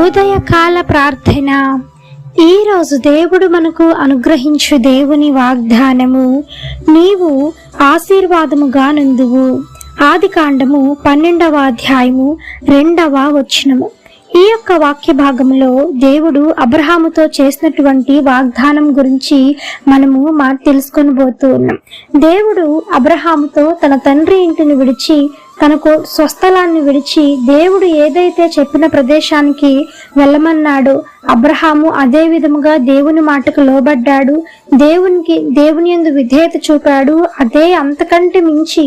ఉదయకాల ప్రార్థన. ఈరోజు దేవుడు మనకు అనుగ్రహించు దేవుని వాగ్దానము, నీవు ఆశీర్వాదముగా నందువు. ఆదికాండము 12వ అధ్యాయము 2వ వచనము. ఈ యొక్క వాక్య భాగంలో దేవుడు అబ్రహాముతో చేసినటువంటి వాగ్దానం గురించి మనము తెలుసుకొని పోతూ ఉన్నాం. దేవుడు అబ్రహాముతో తన తండ్రి ఇంటిని విడిచి, తనకు స్వస్థలాన్ని విడిచి, దేవుడు ఏదైతే చెప్పిన ప్రదేశానికి వెళ్ళమన్నాడో అబ్రహాము అదే విధముగా దేవుని మాటకు లోబడ్డాడు. దేవుని యందు విధేయత చూపాడు. అదే అంతకంటే మించి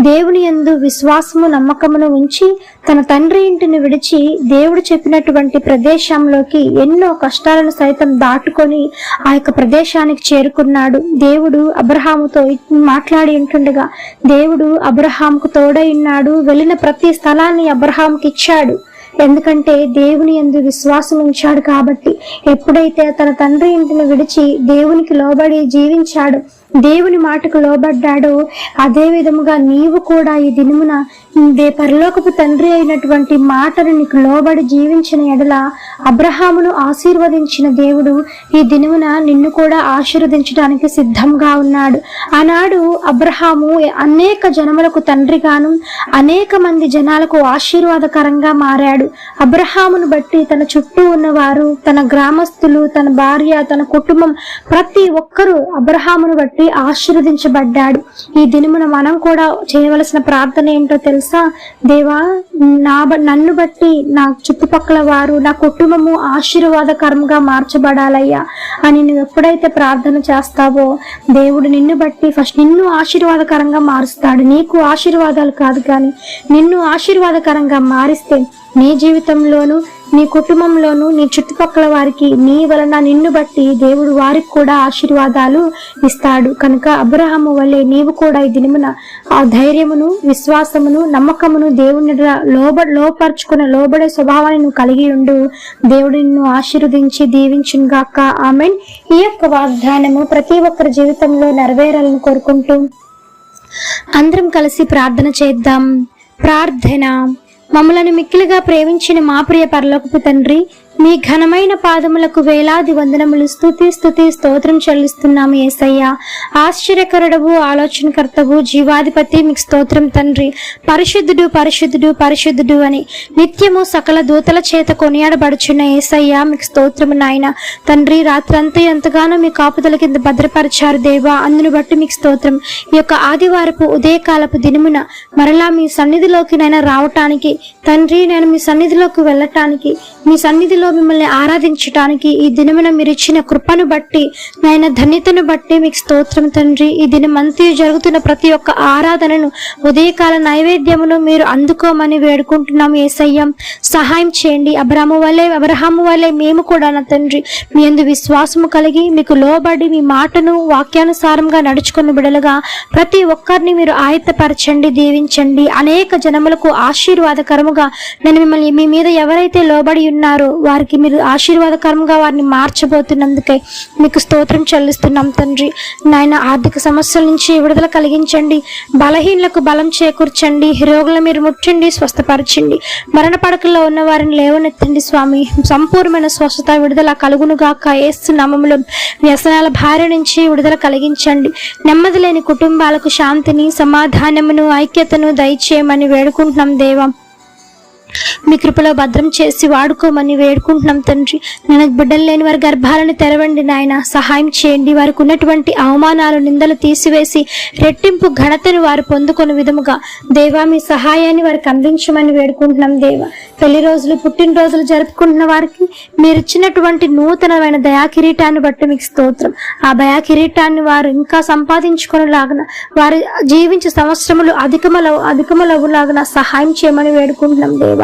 దేవుని యందు విశ్వాసము నమ్మకమును ఉంచి తన తండ్రి ఇంటిని విడిచి దేవుడు చెప్పినటువంటి ప్రదేశంలోకి ఎన్నో కష్టాలను సైతం దాటుకొని ఆ యొక్క ప్రదేశానికి చేరుకున్నాడు. దేవుడు అబ్రహాముతో మాట్లాడి ఉంటుండగా దేవుడు అబ్రహాముకు తోడై ఉన్నాడు. వెళ్ళిన ప్రతి స్థలాన్ని అబ్రహాముకి ఇచ్చాడు. ఎందుకంటే దేవుని యందు విశ్వాసం ఉంచాడు కాబట్టి. ఎప్పుడైతే తన తండ్రి ఇంటిని విడిచి దేవునికి లోబడి జీవించాడు, దేవుని మాటకు లోబడ్డాడో అదే విధముగా నీవు కూడా ఈ దినమున పరలోకపు తండ్రి అయినటువంటి మాటను నీకు లోబడి జీవించిన ఎడల అబ్రహామును ఆశీర్వదించిన దేవుడు ఈ దినమున నిన్ను కూడా ఆశీర్వదించడానికి సిద్ధంగా ఉన్నాడు. ఆనాడు అబ్రహాము అనేక జనములకు తండ్రిగాను అనేక మంది జనాలకు ఆశీర్వాదకరంగా మారాడు. అబ్రహామును బట్టి తన చుట్టూ ఉన్నవారు, తన గ్రామస్తులు, తన భార్య, తన కుటుంబం ప్రతి ఒక్కరూ అబ్రహామును బట్టి ఆశీర్వదించబడ్డాడు. ఈ దినమున మనం కూడా చేయవలసిన ప్రార్థన ఏంటో తెలుసా? దేవా, నన్ను బట్టి నా చుట్టుపక్కల వారు, నా కుటుంబము ఆశీర్వాదకరంగా మార్చబడాలయ్యా అని నువ్వు ఎప్పుడైతే ప్రార్థన చేస్తావో దేవుడు నిన్ను బట్టి ఫస్ట్ నిన్ను ఆశీర్వాదకరంగా మారుస్తాడు. నీకు ఆశీర్వాదాలు కాదు, కానీ నిన్ను ఆశీర్వాదకరంగా మారిస్తే నీ జీవితంలోను, నీ కుటుంబంలోను, నీ చుట్టుపక్కల వారికి నీ వలన నిన్ను బట్టి దేవుడు వారికి కూడా ఆశీర్వాదాలు ఇస్తాడు. కనుక అబ్రహాము వల్లే నీవు కూడా ఈ దినమున ఆ ధైర్యమును, విశ్వాసమును, నమ్మకమును దేవుని లోబడే స్వభావాన్ని నువ్వు కలిగి ఉండు. దేవుడు నిన్ను ఆశీర్వదించి దీవించును గాక. ఆమేన్. ఈ యొక్క వాగ్దానము ప్రతి ఒక్కరి జీవితంలో నెరవేరాలని కోరుకుంటూ అందరం కలిసి ప్రార్థన చేద్దాం. ప్రార్థన. మమ్మలను మిక్కిలిగా ప్రేమించిన మా ప్రియ పరలోకపు తండ్రి, మీ ఘనమైన పాదములకు వేలాది వందనములు, స్తుతి స్తోత్రం చెల్లిస్తున్నాము యేసయ్యా. ఆశ్చర్యకరుడవు, ఆలోచనకర్తవు, జీవాధిపతి, మీకు స్తోత్రం తండ్రి. పరిశుద్ధుడు పరిశుద్ధుడు పరిశుద్ధుడు అని నిత్యము సకల దూతల చేత కొనియాడబడుచున్న యేసయ్యా, మీకు స్తోత్రము నాయన. తండ్రి, రాత్రంతా ఎంతగానో మీ కాపుదల కింద భద్రపరిచారు దేవా, అందును బట్టి మీకు స్తోత్రం. ఈ యొక్క ఆదివారపు ఉదయకాలపు దినమున మరలా మీ సన్నిధిలోకి నైనా రావటానికి తండ్రి, నేను మీ సన్నిధిలోకి వెళ్ళటానికి, మీ సన్నిధిలో మిమ్మల్ని ఆరాధించటానికి ఈ దినమున మీరు ఇచ్చిన కృపను బట్టి, నాయన ధన్యతను బట్టి మీకు స్తోత్రం తండ్రి. ఈ దినమంతా జరుగుతున్న ప్రతి ఒక్క ఆరాధనను, ఉదయకాల నైవేద్యమును మీరు అందుకోమని వేడుకుంటున్నాము యేసయ్య. సహాయం చేయండి. అబ్రహాము వల్లే మేము కూడా నా తండ్రి మీ యందు విశ్వాసము కలిగి మీకు లోబడి మీ మాటను వాక్యానుసారంగా నడుచుకుని బిడలుగా ప్రతి ఒక్కరిని మీరు ఆయత్తపరచండి, దీవించండి. అనేక జనములకు ఆశీర్వాదకరముగా నేను మిమ్మల్ని మీ మీద ఎవరైతే లోబడి ఉన్నారో వారికి మీరు ఆశీర్వాదకరంగా వారిని మార్చబోతున్నందుకే మీకు స్తోత్రం చెల్లిస్తున్నాం తండ్రి. నాయన, ఆర్థిక సమస్యల నుంచి విడుదల కలిగించండి, బలహీనలకు బలం చేకూర్చండి, రోగులను మీరు ముట్టండి, స్వస్థపరచండి, మరణ పడకల్లో ఉన్న వారిని లేవనెత్తండి స్వామి. సంపూర్ణమైన స్వస్థత, విడుదల కలుగునుగాక యేసు నామములో. వ్యసనాల భార్య నుంచి విడుదల కలిగించండి. నెమ్మది లేని కుటుంబాలకు శాంతిని, సమాధానమును, ఐక్యతను దయచేయమని వేడుకుంటున్నాం దేవా. మీ కృపలో భద్రం చేసి వాడుకోమని వేడుకుంటున్నాం తండ్రి. నేను బిడ్డలు లేని వారి గర్భాలను తెరవండి నాయన, సహాయం చేయండి. వారికి ఉన్నటువంటి అవమానాలు, నిందలు తీసివేసి రెట్టింపు ఘనతను వారు పొందుకునే విధముగా దేవా మీ సహాయాన్ని వారికి అందించమని వేడుకుంటున్నాం దేవా. పెళ్లి రోజులు, పుట్టినరోజులు జరుపుకుంటున్న వారికి మీరు ఇచ్చినటువంటి నూతనమైన దయాకిరీటాన్ని బట్టి మీకు స్తోత్రం. ఆ దయాకిరీటాన్ని వారు ఇంకా సంపాదించుకునేలాగా, వారు జీవించే సంవత్సరములు అధికములవులాగా సహాయం చేయమని వేడుకుంటున్నాం దేవా.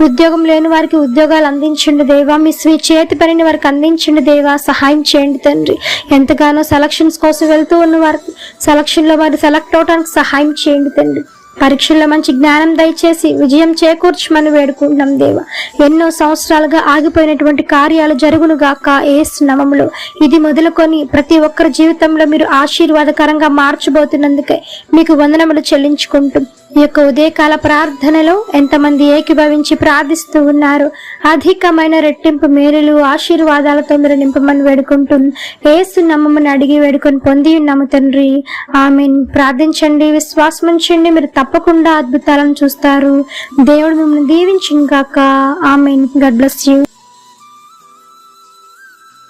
ఉద్యోగం లేని వారికి ఉద్యోగాలు అందించండి దేవా. మీ చేతి పనిని వారికి అందించండి దేవా. సహాయం చేయండి తండ్రి. ఎంతగానో సెలక్షన్స్ కోసం వెళ్తూ ఉన్న వారికి సెలక్షన్లో వారు సెలెక్ట్ అవడానికి సహాయం చేయండి తండ్రి. పరీక్షల్లో మంచి జ్ఞానం దయచేసి విజయం చేకూర్చమని వేడుకుంటున్నాం దేవా. ఎన్నో సంవత్సరాలుగా ఆగిపోయినటువంటి కార్యాలు జరుగును గాక యేసు నామములో. ఇది మొదలుకొని ప్రతి ఒక్కరి జీవితంలో మీరు ఆశీర్వాదకరంగా మార్చబోతున్నందుకే మీకు వందనములు చెల్లించుకుంటూ ఈ యొక్క ఉదయకాల ప్రార్థనలో ఎంతమంది ఏకీభవించి ప్రార్థిస్తూ ఉన్నారు. అధికమైన రెట్టింపు మేలులు ఆశీర్వాదాలతో మీరు నింపమని వేడుకుంటూ యేసు నామమున అడిగి వేడుకొని పొంది ఉన్నాము తండ్రి. ఆమేన్. ప్రార్థించండి, విశ్వాసం ఉంచండి, మీరు తప్పకుండా అద్భుతాలను చూస్తారు. దేవుడు మిమ్మల్ని దీవించును గాక. ఆమేన్. God bless you.